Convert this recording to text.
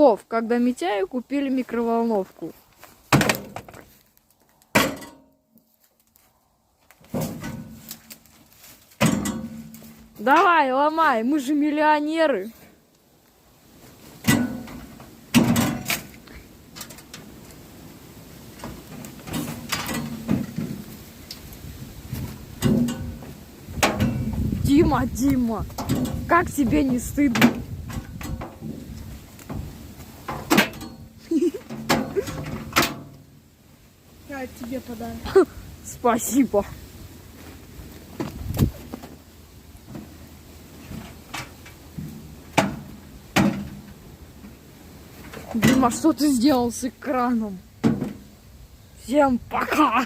Вов, когда Митяю купили микроволновку. Давай, ломай, мы же миллионеры. Дима, как тебе не стыдно? Я тебе подарок. Спасибо. Дима, что ты сделал с экраном? Всем пока!